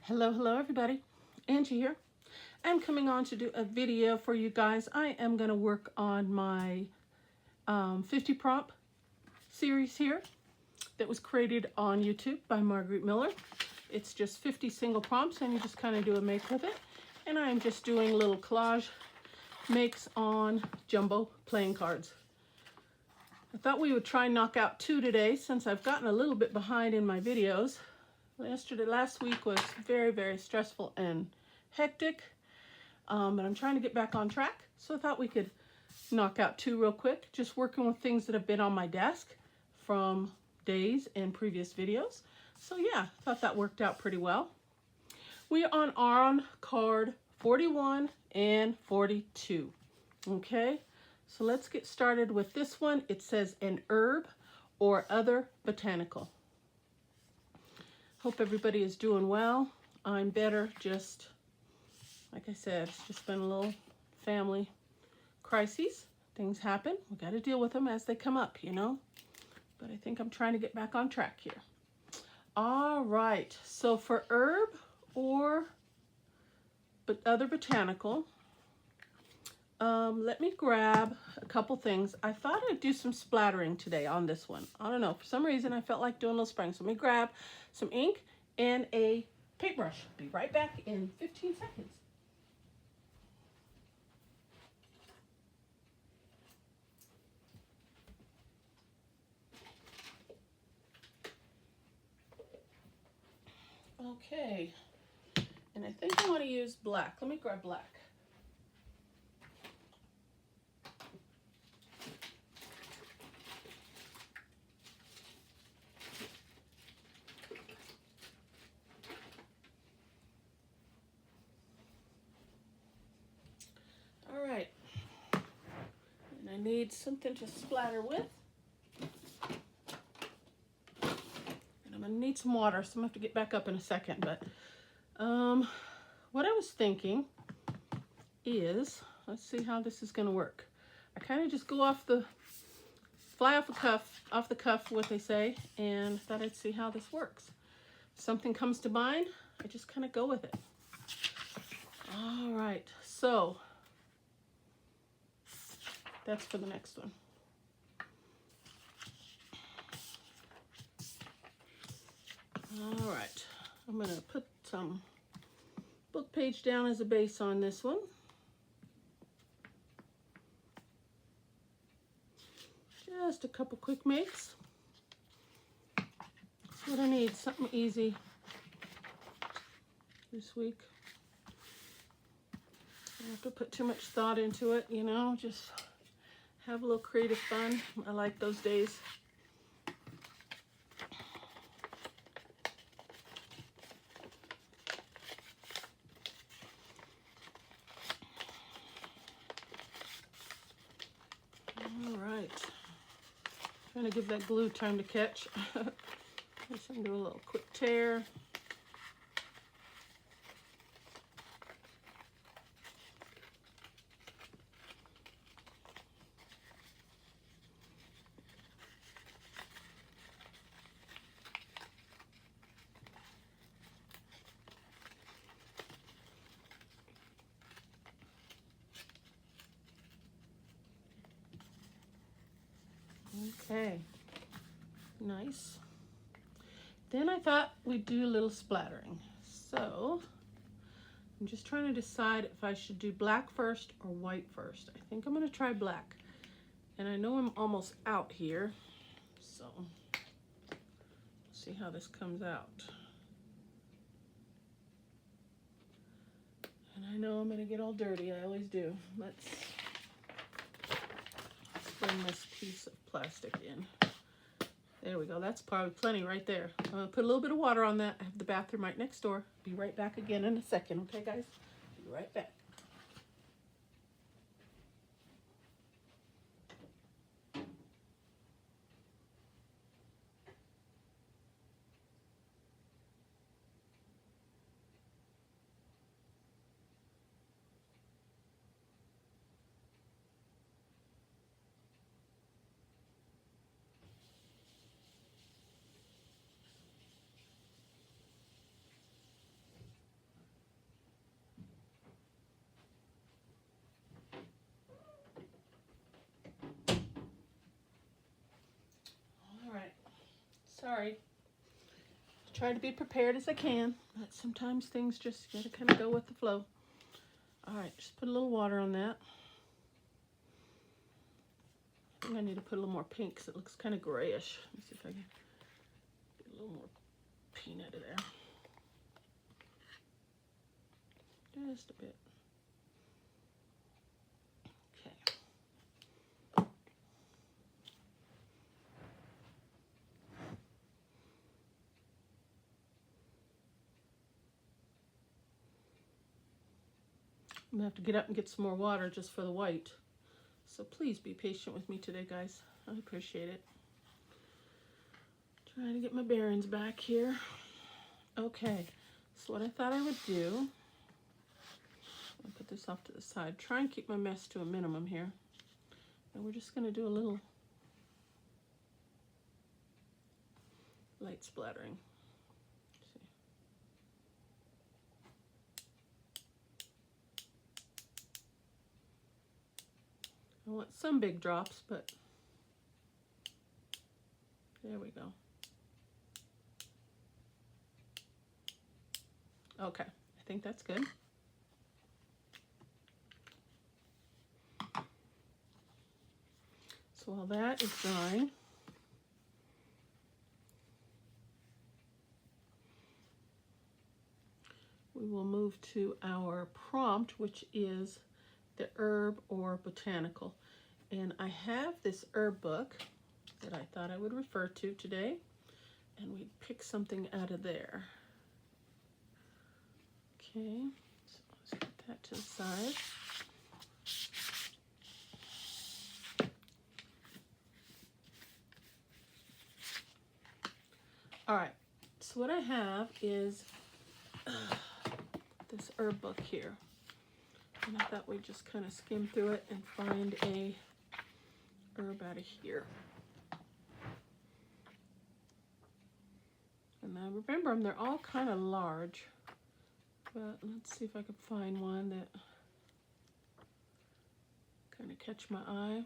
Hello everybody. Angie here. I'm coming on to do a video for you guys. I am going to work on my 50 prompt series here that was created on YouTube by Margaret Miller. It's just 50 single prompts and you just kind of do a make with it. And I am just doing little collage makes on jumbo playing cards. I thought we would try and knock out 2 today since I've gotten a little bit behind in my videos. Last week was very stressful and hectic, but I'm trying to get back on track. So I thought we could knock out 2 real quick, just working with things that have been on my desk from days and previous videos. So yeah, I thought that worked out pretty well. We are on card 41 and 42. Okay, so let's get started with this one. It says an herb or other botanical. Hope everybody is doing well. I'm better, just like I said, it's just been a little family crises. Things happen. We got to deal with them as they come up, you know. But I think I'm trying to get back on track here. All right, so for herb or other botanical, let me grab a couple things. I thought I'd do some splattering today on this one. I don't know, for some reason I felt like doing a little spraying. So let me grab some ink and a paintbrush. Be right back in 15 seconds. Okay, and I think I want to use black. Let me grab black. All right, and I need something to splatter with. And I'm gonna need some water, so I'm gonna have to get back up in a second. But what I was thinking is, let's see how this is gonna work. I kind of just go off the, fly off the cuff, what they say, and thought I'd see how this works. If something comes to mind, I just kind of go with it. All right, so that's for the next one. All right, I'm gonna put some book page down as a base on this one. Just a couple quick makes. That's what I need, something easy this week. I don't have to put too much thought into it, you know, just have a little creative fun. I like those days. All right. Trying to give that glue time to catch. Just gonna do a little quick tear. Okay, nice. Then I thought we'd do a little splattering. So I'm just trying to decide if I should do black first or white first. I think I'm gonna try black. And I know I'm almost out here, so let's see how this comes out. And I know I'm gonna get all dirty, I always do. Let's bring this piece of plastic in. There we go, that's probably plenty right there. I'm gonna put a little bit of water on that. I have the bathroom right next door. Be right back again in a second, okay guys? Be right back. sorry. Try to be prepared as I can, but sometimes things just gotta kind of go with the flow. All right, just put a little water on that. I think I need to put a little more pink because it looks kind of grayish. Let me see if I can get a little more paint out of there. Just a bit. Okay. I'm gonna have to get up and get some more water just for the white. So please be patient with me today, guys. I appreciate it. Trying to get my bearings back here. Okay, so what I thought I would do, I'll put this off to the side. Try and keep my mess to a minimum here. And we're just gonna do a little light splattering. I want some big drops, but there we go. Okay, I think that's good. So while that is drying, we will move to our prompt, which is the herb or botanical. And I have this herb book that I thought I would refer to today, and we'd pick something out of there. Okay, so let's put that to the side. All right, so what I have is this herb book here. And I thought we'd just kind of skim through it and find a herb out of here. And I remember them, they're all kind of large. But let's see if I can find one that kind of catch my eye.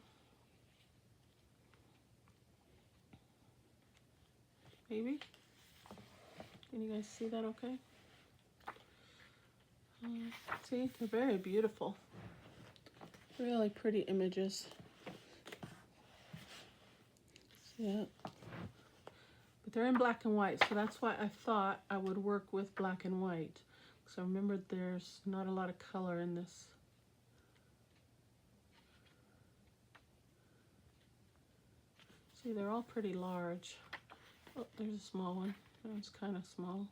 Maybe? Can you guys see that okay? See, they're very beautiful. Really pretty images. Yeah. But they're in black and white, so that's why I thought I would work with black and white. Because I remembered there's not a lot of color in this. See, they're all pretty large. Oh, there's a small one. That one's kind of small.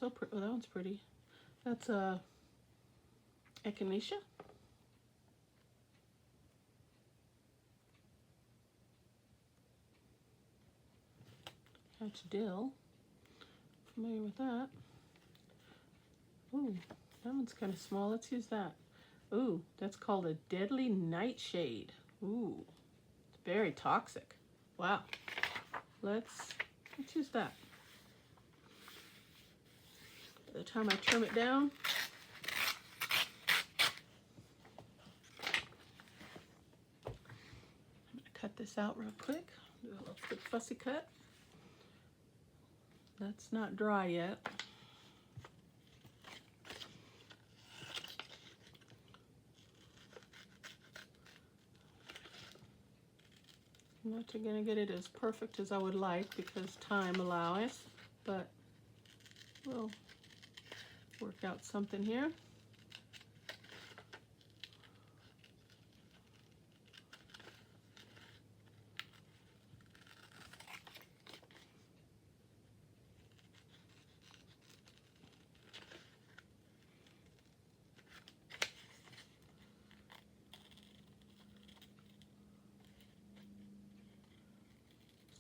So pretty. Oh, that one's pretty. That's a echinacea. That's dill. Familiar with that? Ooh, that one's kind of small. Let's use that. Ooh, that's called a deadly nightshade. Ooh, it's very toxic. Wow. Let's use that. By the time I trim it down, I'm going to cut this out real quick. Do a little quick fussy cut. That's not dry yet. I'm not going to get it as perfect as I would like because time allows, but we'll work out something here.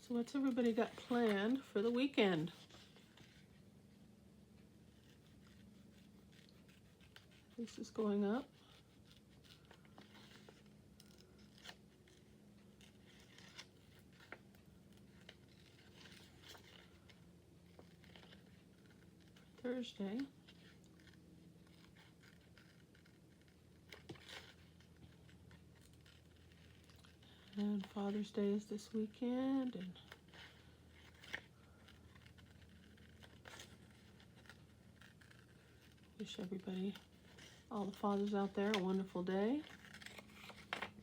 So what's everybody got planned for the weekend? This is going up. Thursday. And Father's Day is this weekend, and wish everybody, all the fathers out there, a wonderful day.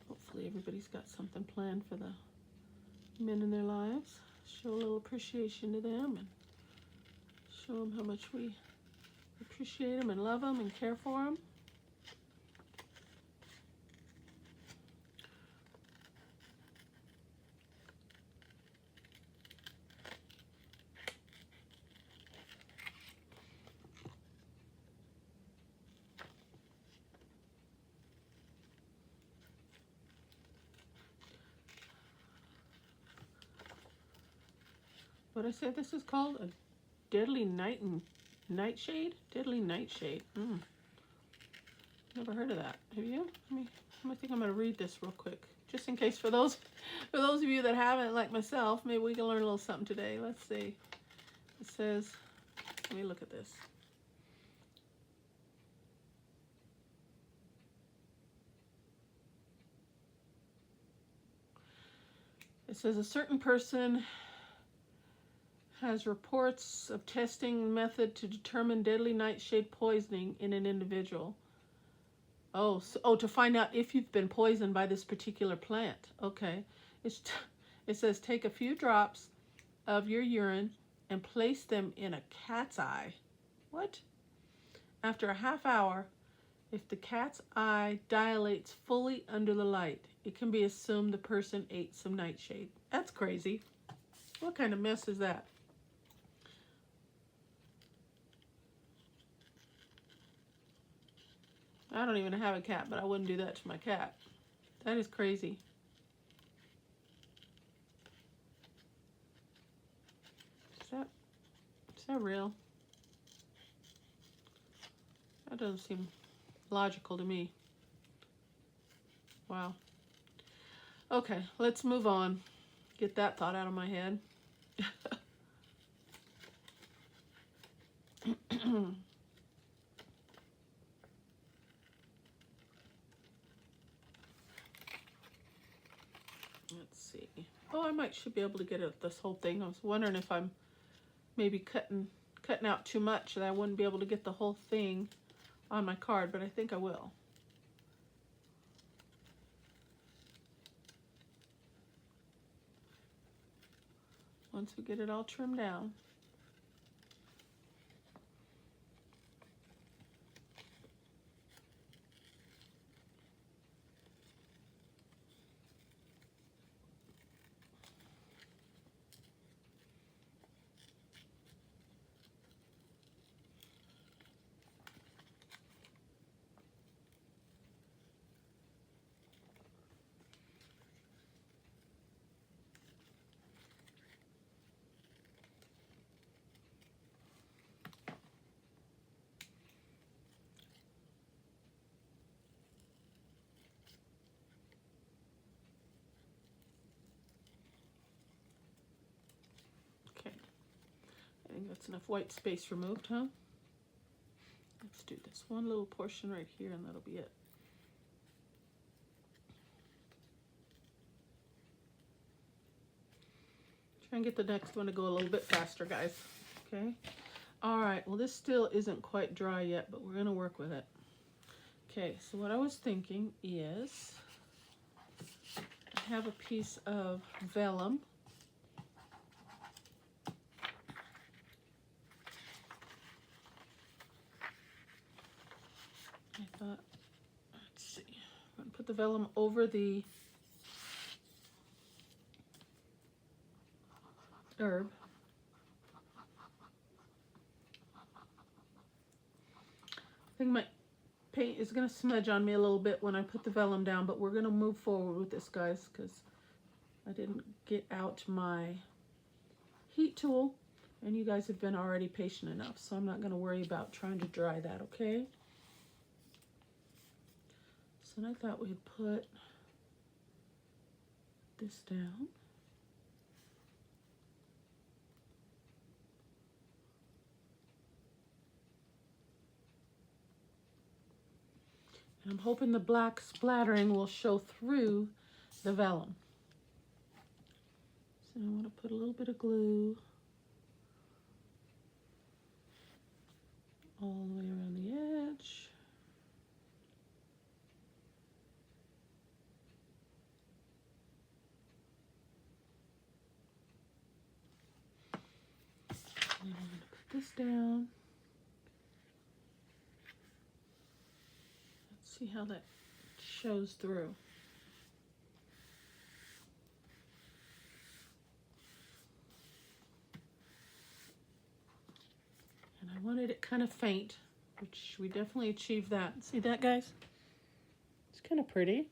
Hopefully everybody's got something planned for the men in their lives. Show a little appreciation to them and show them how much we appreciate them and love them and care for them. What I said this is called? A deadly nightshade? Deadly nightshade. Never heard of that. Have you? I think I'm going to read this real quick, just in case for those of you that haven't, like myself, maybe we can learn a little something today. Let's see. It says, let me look at this. It says a certain person has reports of testing method to determine deadly nightshade poisoning in an individual. To find out if you've been poisoned by this particular plant. Okay. It says take a few drops of your urine and place them in a cat's eye. What? After a half hour, if the cat's eye dilates fully under the light, it can be assumed the person ate some nightshade. That's crazy. What kind of mess is that? I don't even have a cat, but I wouldn't do that to my cat. That is crazy. Is that real? That doesn't seem logical to me. Wow. Okay, let's move on. Get that thought out of my head. Let's see. Oh, I should be able to get at this whole thing. I was wondering if I'm maybe cutting out too much that I wouldn't be able to get the whole thing on my card, but I think I will. Once we get it all trimmed down. I think that's enough white space removed, huh? Let's do this one little portion right here, and that'll be it. Try and get the next one to go a little bit faster, guys. Okay? All right. Well, this still isn't quite dry yet, but we're going to work with it. Okay, so what I was thinking is I have a piece of vellum. I thought, let's see, I'm going to put the vellum over the herb. I think my paint is going to smudge on me a little bit when I put the vellum down, but we're going to move forward with this, guys, because I didn't get out my heat tool, and you guys have been already patient enough, so I'm not going to worry about trying to dry that, okay? So I thought we'd put this down. And I'm hoping the black splattering will show through the vellum. So I want to put a little bit of glue all the way around the edge. And then I'm going to put this down. Let's see how that shows through. And I wanted it kind of faint, which we definitely achieved that. See that, guys? It's kind of pretty.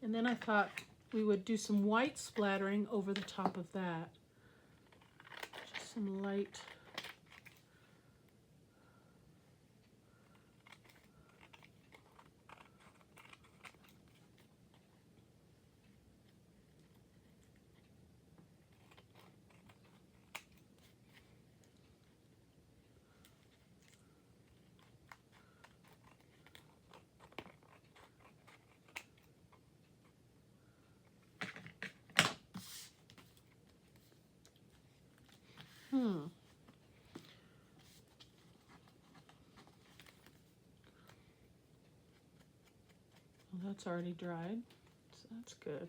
And then I thought we would do some white splattering over the top of that. Just some light. Well, that's already dried, so that's good.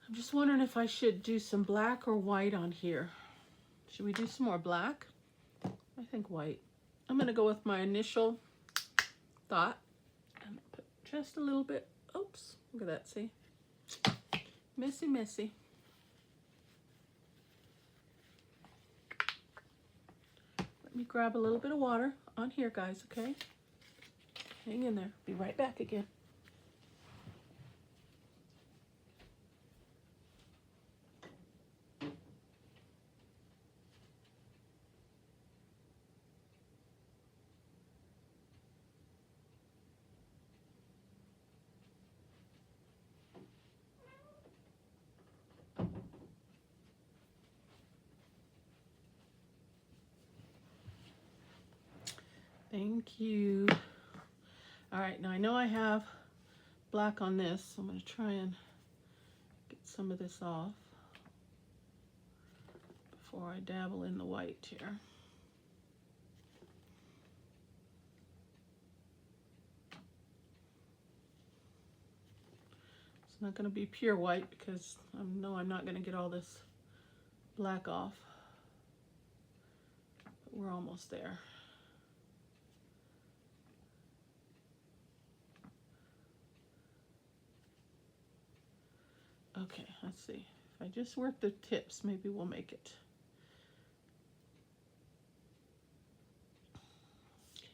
I'm just wondering if I should do some black or white on here. Should we do some more black? I think white. I'm going to go with my initial thought and put just a little bit. Oops, look at that, see? Messy, messy. Let me grab a little bit of water on here, guys, okay? Hang in there. Be right back again. Thank you. All right, now I know I have black on this, so I'm going to try and get some of this off before I dabble in the white here. It's not going to be pure white because I know I'm not going to get all this black off, but we're almost there. Okay, let's see. If I just work the tips, maybe we'll make it.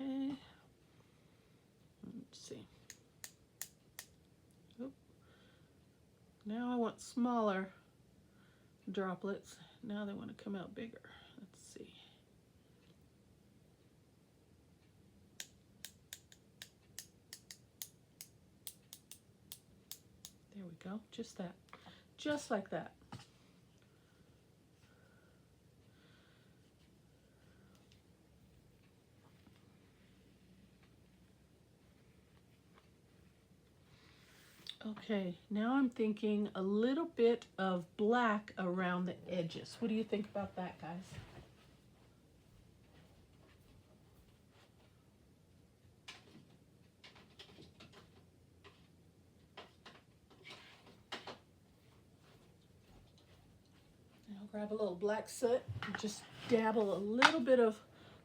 Okay. Let's see. Oop. Now I want smaller droplets. Now they want to come out bigger. Let's see. There we go. Just that. Just like that. Okay, now I'm thinking a little bit of black around the edges. What do you think about that, guys? I'll grab a little black soot and just dabble a little bit of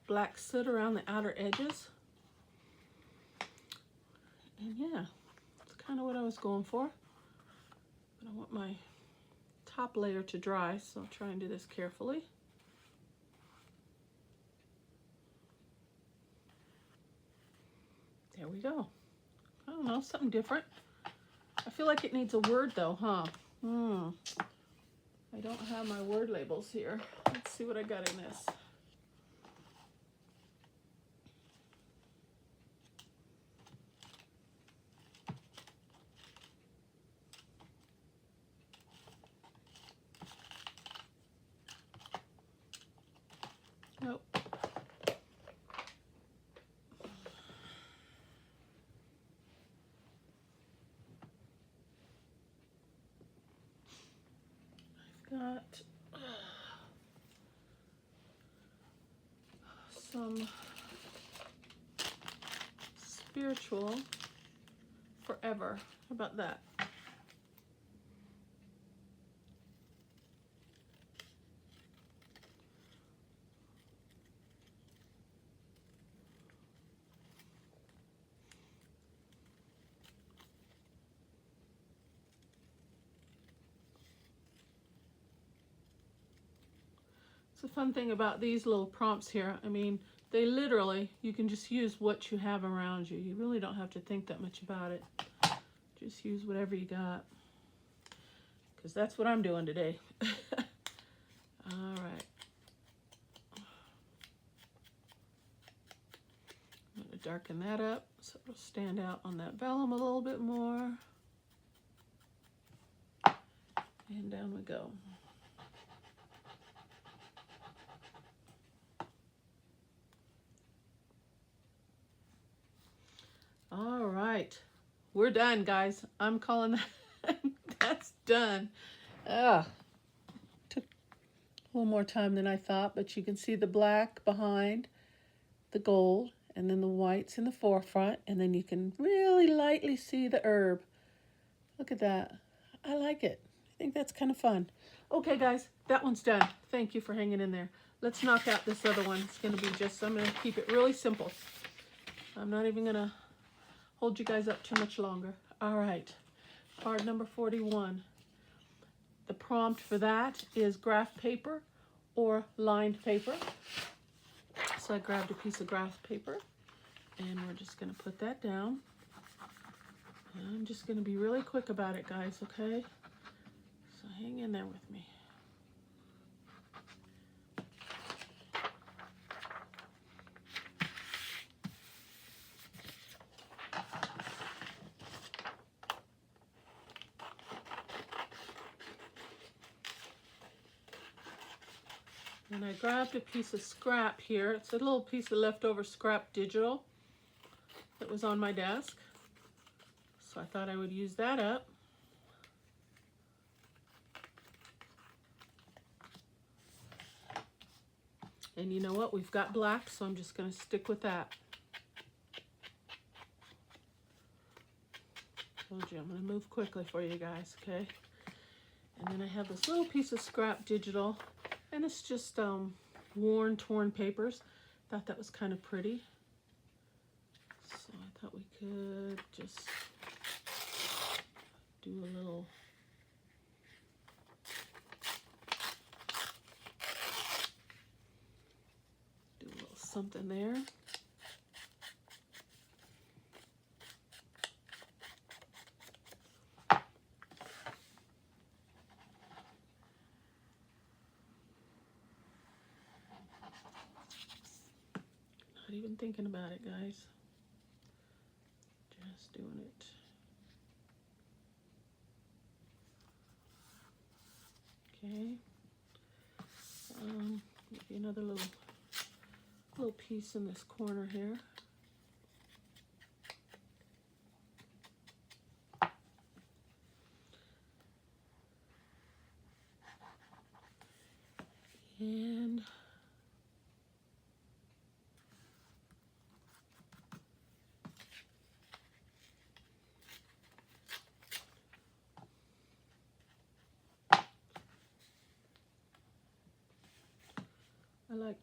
black soot around the outer edges. And yeah, that's kind of what I was going for. But I want my top layer to dry, so I'll try and do this carefully. There we go. I don't know, something different. I feel like it needs a word though, huh? I don't have my word labels here. Let's see what I got in this. Nope. some spiritual forever. How about that? The fun thing about these little prompts here, I mean, they literally, you can just use what you have around you. You really don't have to think that much about it. Just use whatever you got. Because that's what I'm doing today. All right. I'm going to darken that up so it'll stand out on that vellum a little bit more. And down we go. All right, we're done, guys. I'm calling that. That's done. Took a little more time than I thought, but you can see the black behind the gold, and then the whites in the forefront, and then you can really lightly see the herb. Look at that. I like it. I think that's kind of fun. Okay, guys, that one's done. Thank you for hanging in there. Let's knock out this other one. It's going to be just, I'm going to keep it really simple. I'm not even going to hold you guys up too much longer. All right, card number 41. The prompt for that is graph paper or lined paper. So I grabbed a piece of graph paper and we're just going to put that down. And I'm just going to be really quick about it, guys, okay? So hang in there with me. And I grabbed a piece of scrap here. It's a little piece of leftover scrap digital that was on my desk. So I thought I would use that up. And you know what? We've got black, so I'm just going to stick with that. Told you I'm going to move quickly for you guys, okay? And then I have this little piece of scrap digital. And it's just worn, torn papers. Thought that was kind of pretty. So I thought we could just do a little something there. Not even thinking about it, guys. Just doing it. Okay. Maybe another little piece in this corner here. And I like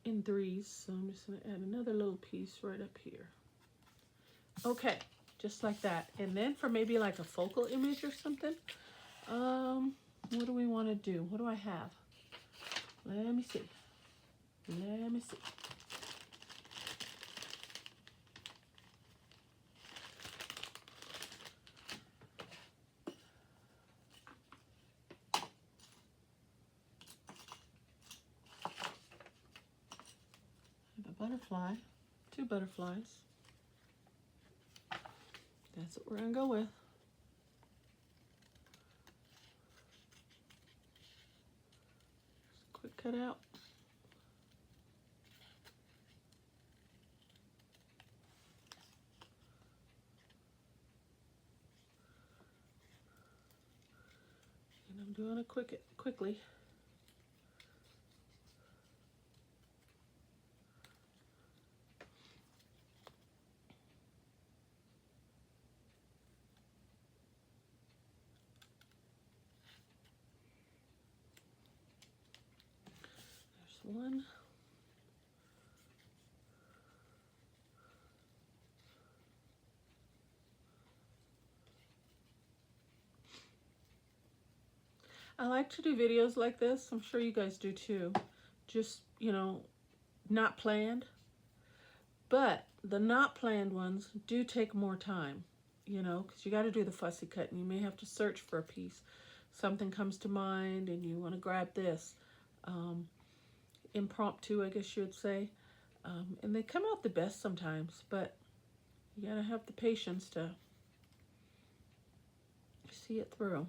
in threes, so I'm just going to add another little piece right up here. Okay, just like that. And then for maybe like a focal image or something, what do we want to do? What do I have? Let me see. Let me see. Butterfly, 2 butterflies. That's what we're going to go with. Just quick cut out. And I'm doing it quickly. one. I like to do videos like this. I'm sure you guys do too. Just, you know, not planned. But the not planned ones do take more time, you know, because you got to do the fussy cut and you may have to search for a piece. Something comes to mind and you want to grab this. Impromptu, I guess you would say. And they come out the best sometimes, but you got to have the patience to see it through.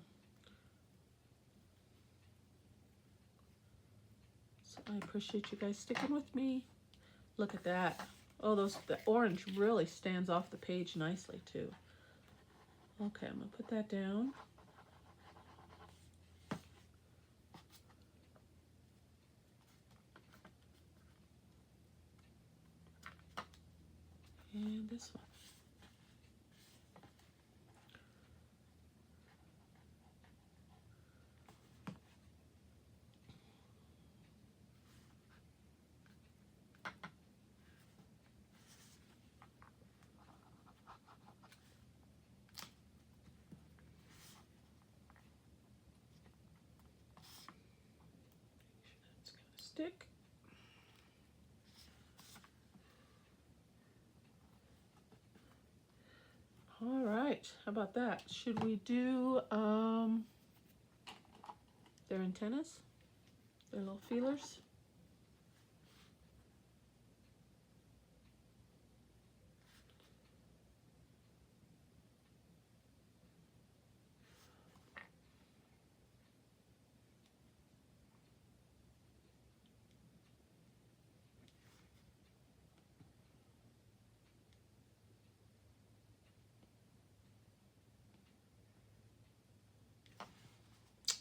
So I appreciate you guys sticking with me. Look at that. Oh, the orange really stands off the page nicely too. Okay, I'm gonna put that down. And this one. It's gonna stick. All right, how about that? Should we do their antennas, their little feelers?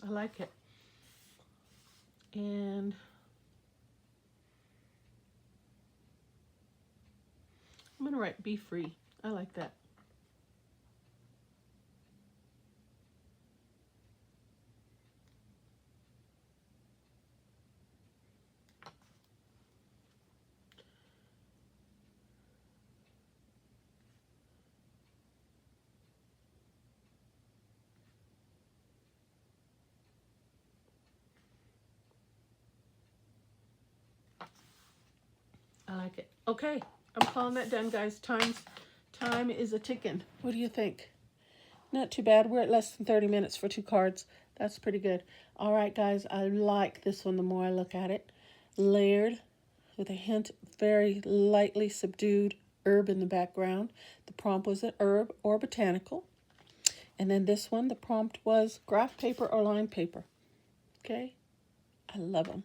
I like it. And I'm gonna write be free. I like that. I like it. Okay, I'm calling that done, guys. Time is a ticking. What do you think? Not too bad. We're at less than 30 minutes for 2 cards. That's pretty good. All right, guys, I like this one the more I look at it. Layered with a hint, very lightly subdued herb in the background. The prompt was an herb or botanical. And then this one, the prompt was graph paper or line paper. Okay? I love them.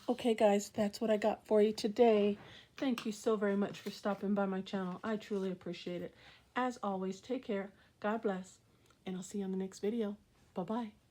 Okay, guys, that's what I got for you today. Thank you so very much for stopping by my channel. I truly appreciate it. As always, take care. God bless. And I'll see you on the next video. Bye-bye.